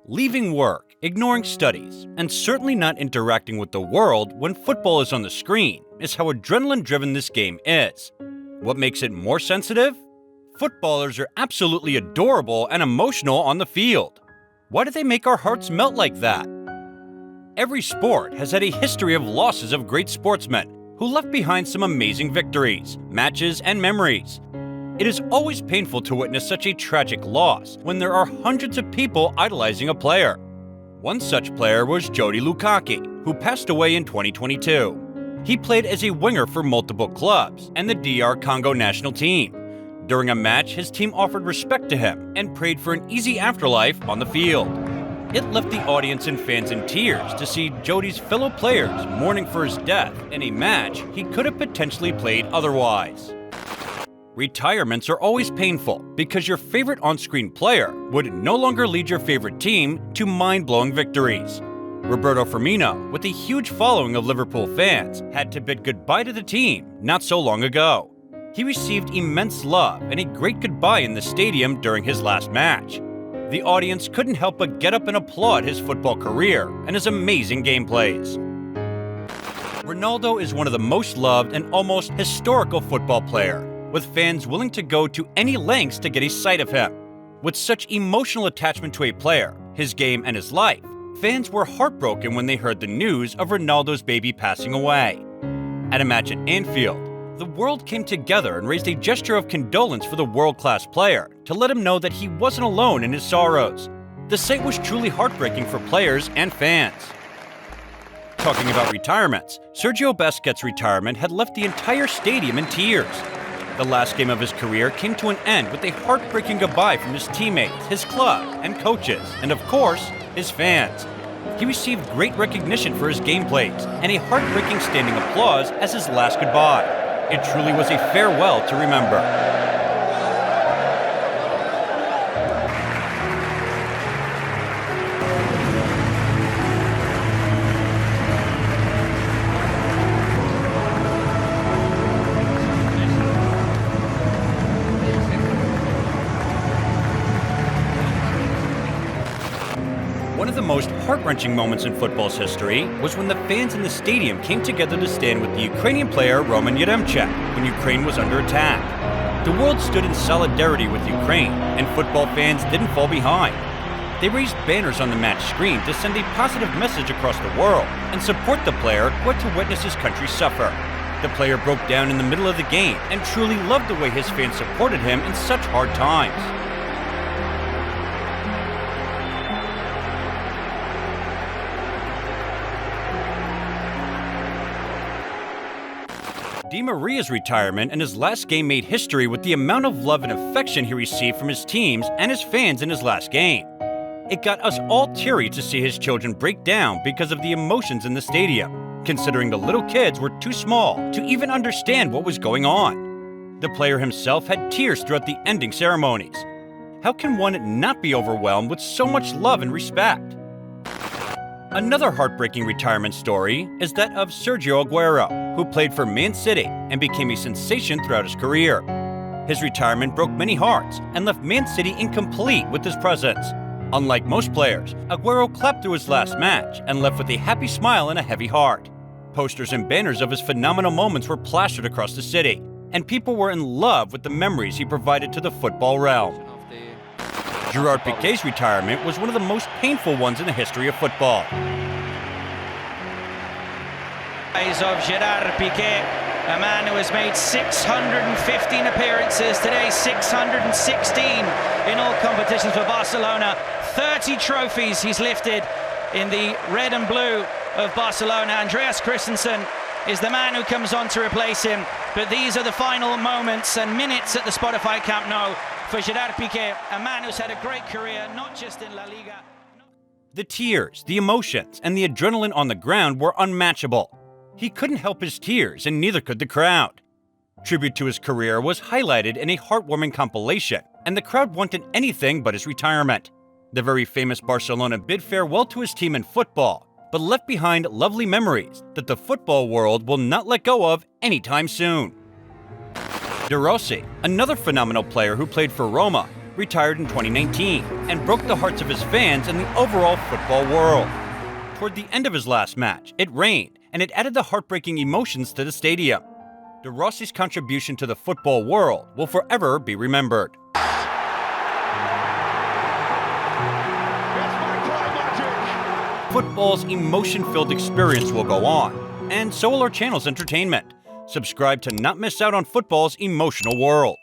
Leaving work, ignoring studies, and certainly not interacting with the world when football is on the screen is how adrenaline-driven this game is. What makes it more sensitive? Footballers are absolutely adorable and emotional on the field. Why do they make our hearts melt like that? Every sport has had a history of losses of great sportsmen who left behind some amazing victories, matches, and memories. It is always painful to witness such a tragic loss when there are hundreds of people idolizing a player. One such player was Jody Lukaku, who passed away in 2022. He played as a winger for multiple clubs and the DR Congo national team. During a match, his team offered respect to him and prayed for an easy afterlife on the field. It left the audience and fans in tears to see Jody's fellow players mourning for his death in a match he could have potentially played otherwise. Retirements are always painful because your favorite on-screen player would no longer lead your favorite team to mind-blowing victories. Roberto Firmino, with a huge following of Liverpool fans, had to bid goodbye to the team not so long ago. He received immense love and a great goodbye in the stadium during his last match. The audience couldn't help but get up and applaud his football career and his amazing gameplays. Ronaldo is one of the most loved and almost historical football players, with fans willing to go to any lengths to get a sight of him. With such emotional attachment to a player, his game, and his life, fans were heartbroken when they heard the news of Ronaldo's baby passing away. At a match at Anfield, the world came together and raised a gesture of condolence for the world-class player to let him know that he wasn't alone in his sorrows. The sight was truly heartbreaking for players and fans. Talking about retirements, Sergio Busquets' retirement had left the entire stadium in tears. The last game of his career came to an end with a heartbreaking goodbye from his teammates, his club, and coaches, and of course, his fans. He received great recognition for his gameplays and a heartbreaking standing applause as his last goodbye. It truly was a farewell to remember. One of the most heart-wrenching moments in football's history was when the fans in the stadium came together to stand with the Ukrainian player Roman Yaremchuk when Ukraine was under attack. The world stood in solidarity with Ukraine, and football fans didn't fall behind. They raised banners on the match screen to send a positive message across the world and support the player who had to witness his country suffer. The player broke down in the middle of the game and truly loved the way his fans supported him in such hard times. Di Maria's retirement and his last game made history with the amount of love and affection he received from his teams and his fans in his last game. It got us all teary to see his children break down because of the emotions in the stadium, considering the little kids were too small to even understand what was going on. The player himself had tears throughout the ending ceremonies. How can one not be overwhelmed with so much love and respect? Another heartbreaking retirement story is that of Sergio Aguero, who played for Man City and became a sensation throughout his career. His retirement broke many hearts and left Man City incomplete with his presence. Unlike most players, Aguero clapped through his last match and left with a happy smile and a heavy heart. Posters and banners of his phenomenal moments were plastered across the city, and people were in love with the memories he provided to the football realm. Gerard Piqué's retirement was one of the most painful ones in the history of football. Of Gerard Piqué, a man who has made 615 appearances today, 616 in all competitions for Barcelona, 30 trophies he's lifted in the red and blue of Barcelona. Andreas Christensen is the man who comes on to replace him, but these are the final moments and minutes at the Spotify Camp Nou for Gerard Piqué, a man who's had a great career, not just in La Liga. The tears, the emotions, and the adrenaline on the ground were unmatchable. He couldn't help his tears, and neither could the crowd. Tribute to his career was highlighted in a heartwarming compilation, and the crowd wanted anything but his retirement. The very famous Barcelona bid farewell to his team in football, but left behind lovely memories that the football world will not let go of anytime soon. De Rossi, another phenomenal player who played for Roma, retired in 2019 and broke the hearts of his fans and the overall football world. Toward the end of his last match, it rained, and it added the heartbreaking emotions to the stadium. De Rossi's contribution to the football world will forever be remembered. Football's emotion-filled experience will go on, and so will our channel's entertainment. Subscribe to not miss out on football's emotional world.